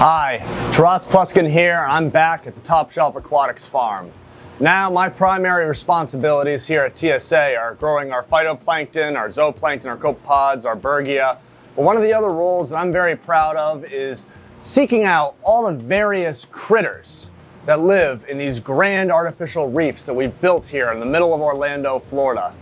Hi, Taras Pluskin here. I'm back at the Top Shelf Aquatics farm. Now, my primary responsibilities here at TSA are growing our phytoplankton, our zooplankton, our copepods, our bergia. But one of the other roles that I'm very proud of is seeking out all the various critters that live in these grand artificial reefs that we've built here in the middle of Orlando, Florida.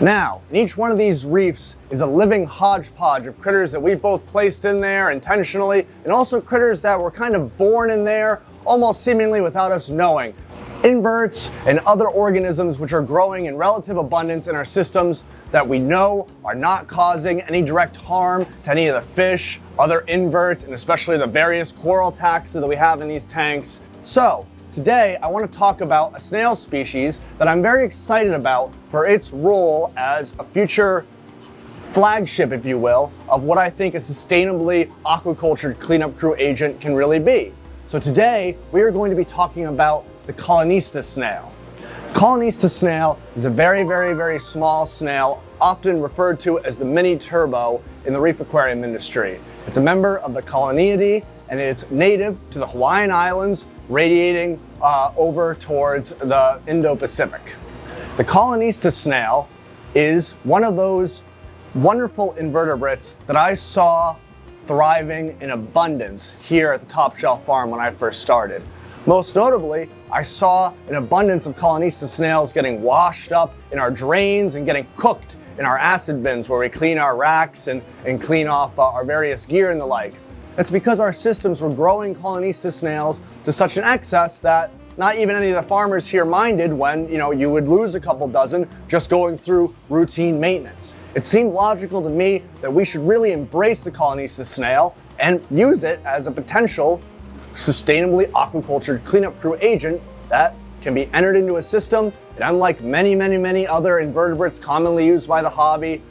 Now, in each one of these reefs is a living hodgepodge of critters that we both placed in there intentionally, and also critters that were kind of born in there, almost seemingly without us knowing. Inverts and other organisms which are growing in relative abundance in our systems that we know are not causing any direct harm to any of the fish, other inverts, and especially the various coral taxa that we have in these tanks. So, today, I want to talk about a snail species that I'm very excited about for its role as a future flagship, if you will, of what I think a sustainably aquaculture cleanup crew agent can really be. So today, we are going to be talking about the Collonista snail. Collonista snail is a very small snail, often referred to as the mini turbo in the reef aquarium industry. It's a member of the Colloniidae, and it's native to the Hawaiian Islands, radiating over towards the Indo-Pacific. The Collonista snail is one of those wonderful invertebrates that I saw thriving in abundance here at the Top Shelf farm when I first started. Most notably, I saw an abundance of Collonista snails getting washed up in our drains and getting cooked in our acid bins where we clean our racks and clean off our various gear and the like. It's because our systems were growing Collonista snails to such an excess that not even any of the farmers here minded when, you would lose a couple dozen just going through routine maintenance. It seemed logical to me that we should really embrace the Collonista snail and use it as a potential sustainably aquaculture cleanup crew agent that can be entered into a system and, unlike many other invertebrates commonly used by the hobby,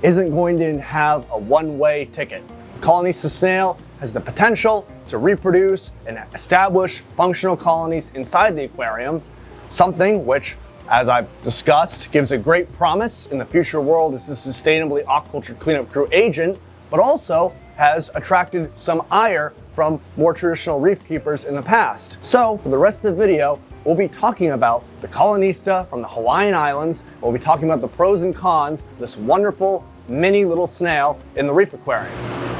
isn't going to have a one-way ticket. Collonista snail has the potential to reproduce and establish functional colonies inside the aquarium, something which, as I've discussed, gives a great promise in the future world as a sustainably aquaculture cleanup crew agent, but also has attracted some ire from more traditional reef keepers in the past. So, for the rest of the video, we'll be talking about the Collonista from the Hawaiian Islands. We'll be talking about the pros and cons of this wonderful mini little snail in the reef aquarium.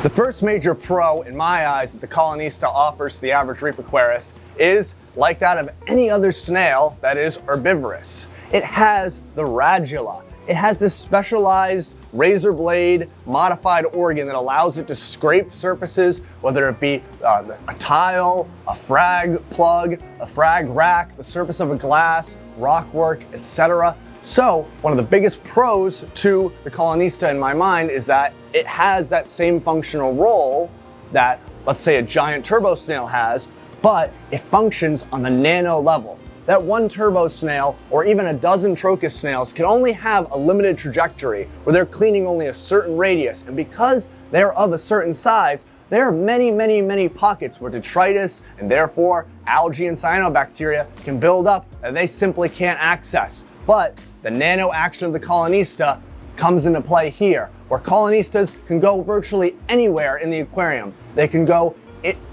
The first major pro, in my eyes, that the Collonista offers to the average reef aquarist is, like that of any other snail that is herbivorous. It has the radula. It has this specialized razor blade modified organ that allows it to scrape surfaces, whether it be a tile, a frag plug, a frag rack, the surface of a glass, rockwork, etc. So, one of the biggest pros to the Collonista in my mind is that it has that same functional role that, let's say, a giant turbo snail has, but it functions on the nano level. That one turbo snail, or even a dozen trochus snails, can only have a limited trajectory where they're cleaning only a certain radius, and because they're of a certain size, there are many pockets where detritus and therefore algae and cyanobacteria can build up that they simply can't access. But the nano action of the Collonista comes into play here, where Collonistas can go virtually anywhere in the aquarium. They can go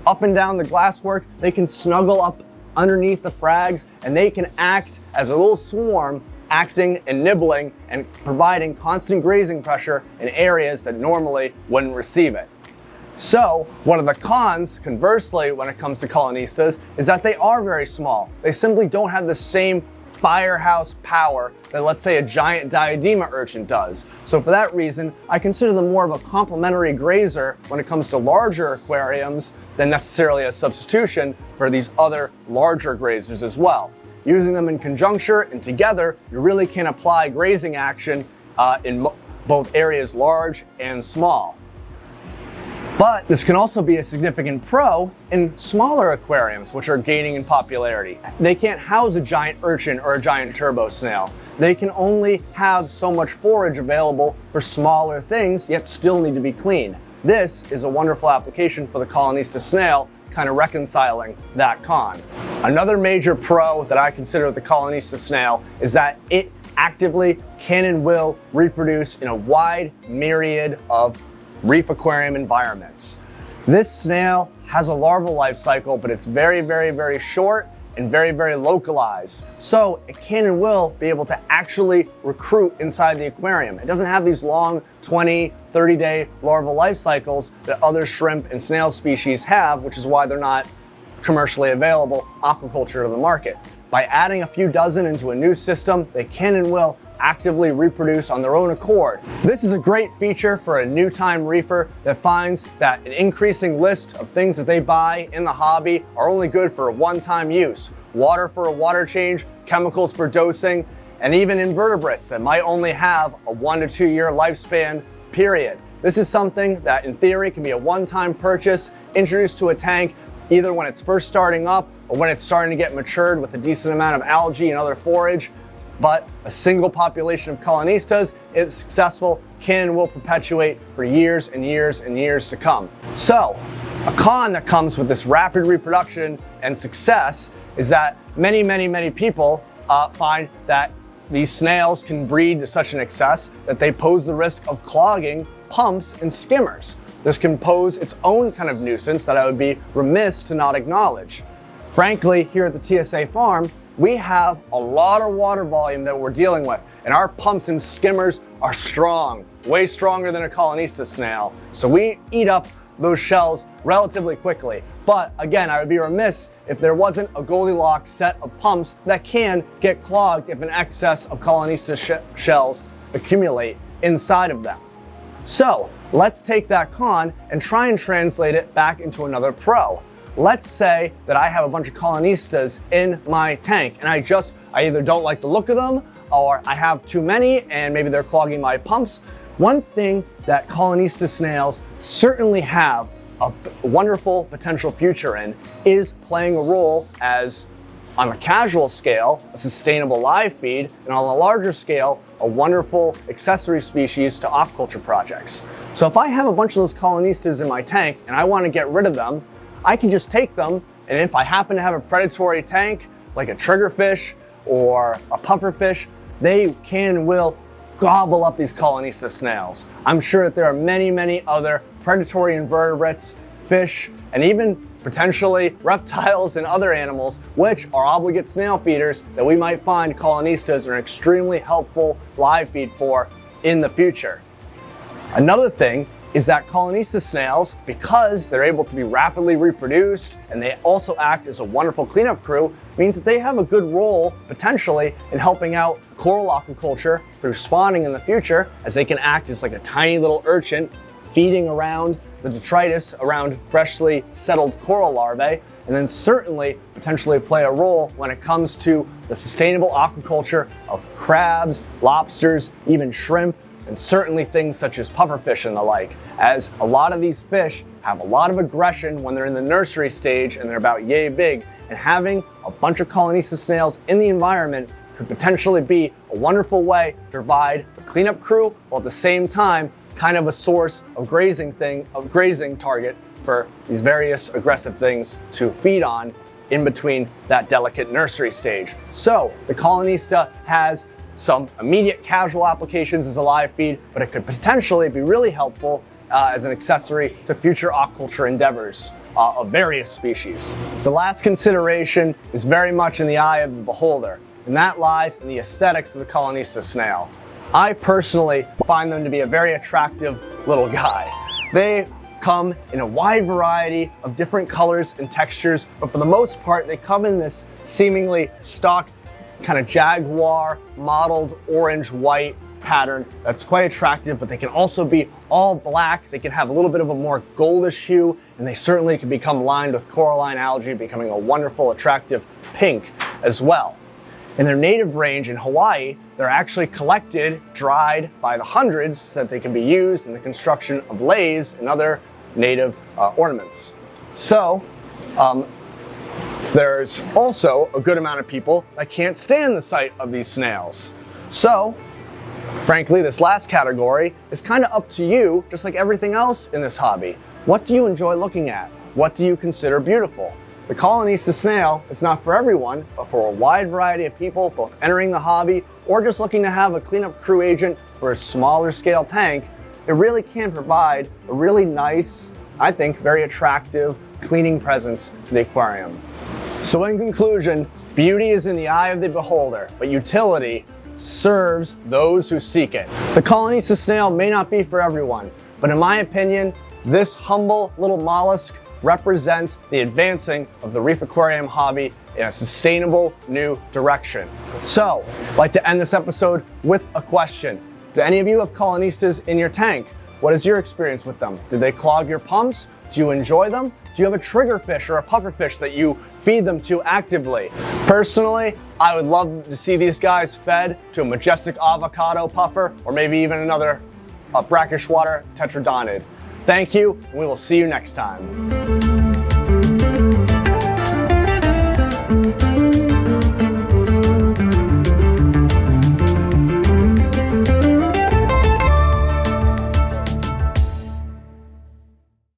up and down the glasswork, they can snuggle up underneath the frags, and they can act as a little swarm, acting and nibbling and providing constant grazing pressure in areas that normally wouldn't receive it. So, one of the cons, conversely, when it comes to Collonistas, is that they are very small. They simply don't have the same firehouse power that, let's say, a giant diadema urchin does. So for that reason, I consider them more of a complementary grazer when it comes to larger aquariums than necessarily a substitution for these other larger grazers as well. Using them in conjuncture and together, you really can apply grazing action in both areas large and small. But this can also be a significant pro in smaller aquariums, which are gaining in popularity. They can't house a giant urchin or a giant turbo snail. They can only have so much forage available for smaller things, yet still need to be clean. This is a wonderful application for the Collonista snail, kind of reconciling that con. Another major pro that I consider with the Collonista snail is that it actively can and will reproduce in a wide myriad of reef aquarium environments. This snail has a larval life cycle, but it's very, very, very short and very, very localized. So it can and will be able to actually recruit inside the aquarium. It doesn't have these long 20, 30-day larval life cycles that other shrimp and snail species have, which is why they're not commercially available aquaculture to the market. By adding a few dozen into a new system, they can and will actively reproduce on their own accord. This is a great feature for a new time reefer that finds that an increasing list of things that they buy in the hobby are only good for a one-time use. Water for a water change, chemicals for dosing, and even invertebrates that might only have a 1 to 2 year lifespan period. This is something that in theory can be a one-time purchase, introduced to a tank either when it's first starting up or when it's starting to get matured with a decent amount of algae and other forage. But a single population of Collonistas, if successful, can and will perpetuate for years and years and years to come. So, a con that comes with this rapid reproduction and success is that many people find that these snails can breed to such an excess that they pose the risk of clogging pumps and skimmers. This can pose its own kind of nuisance that I would be remiss to not acknowledge. Frankly, here at the TSA farm, we have a lot of water volume that we're dealing with, and our pumps and skimmers are strong, way stronger than a Collonista snail. So we eat up those shells relatively quickly. But again, I would be remiss if there wasn't a Goldilocks set of pumps that can get clogged if an excess of Collonista shells accumulate inside of them. So let's take that con and try and translate it back into another pro. Let's say that I have a bunch of Collonistas in my tank and I either don't like the look of them or I have too many and maybe they're clogging my pumps. One thing that Collonista snails certainly have a wonderful potential future in is playing a role as, on a casual scale, a sustainable live feed, and on a larger scale, a wonderful accessory species to aquaculture projects. So if I have a bunch of those Collonistas in my tank and I want to get rid of them, I can just take them, and if I happen to have a predatory tank, like a triggerfish or a pufferfish, they can and will gobble up these Collonista snails. I'm sure that there are many other predatory invertebrates, fish, and even potentially reptiles and other animals, which are obligate snail feeders that we might find Collonistas are an extremely helpful live feed for in the future. Another thing is that Collonista snails, because they're able to be rapidly reproduced and they also act as a wonderful cleanup crew, means that they have a good role potentially in helping out coral aquaculture through spawning in the future, as they can act as like a tiny little urchin feeding around the detritus around freshly settled coral larvae, and then certainly potentially play a role when it comes to the sustainable aquaculture of crabs, lobsters, even shrimp, and certainly things such as pufferfish and the like, as a lot of these fish have a lot of aggression when they're in the nursery stage and they're about yay big, and having a bunch of Collonista snails in the environment could potentially be a wonderful way to provide a cleanup crew while at the same time kind of a source of grazing target for these various aggressive things to feed on in between that delicate nursery stage. So the Collonista has some immediate casual applications as a live feed, but it could potentially be really helpful as an accessory to future aquaculture endeavors of various species. The last consideration is very much in the eye of the beholder, and that lies in the aesthetics of the Collonista snail. I personally find them to be a very attractive little guy. They come in a wide variety of different colors and textures, but for the most part, they come in this seemingly stock kind of jaguar mottled orange-white pattern that's quite attractive, but they can also be all black. They can have a little bit of a more goldish hue, and they certainly can become lined with coralline algae, becoming a wonderful, attractive pink as well. In their native range in Hawaii, they're actually collected, dried by the hundreds so that they can be used in the construction of leis and other native ornaments. So, there's also a good amount of people that can't stand the sight of these snails. So, frankly, this last category is kind of up to you, just like everything else in this hobby. What do you enjoy looking at? What do you consider beautiful? The Collonista snail is not for everyone, but for a wide variety of people, both entering the hobby or just looking to have a cleanup crew agent for a smaller scale tank. It really can provide a really nice, I think, very attractive cleaning presence to the aquarium. So in conclusion, beauty is in the eye of the beholder, but utility serves those who seek it. The Collonista snail may not be for everyone, but in my opinion, this humble little mollusk represents the advancing of the reef aquarium hobby in a sustainable new direction. So, I'd like to end this episode with a question. Do any of you have Collonistas in your tank? What is your experience with them? Do they clog your pumps? Do you enjoy them? Do you have a triggerfish or a pufferfish that you feed them to actively? Personally, I would love to see these guys fed to a majestic avocado puffer or maybe even another brackish water tetradonid. Thank you, and we will see you next time.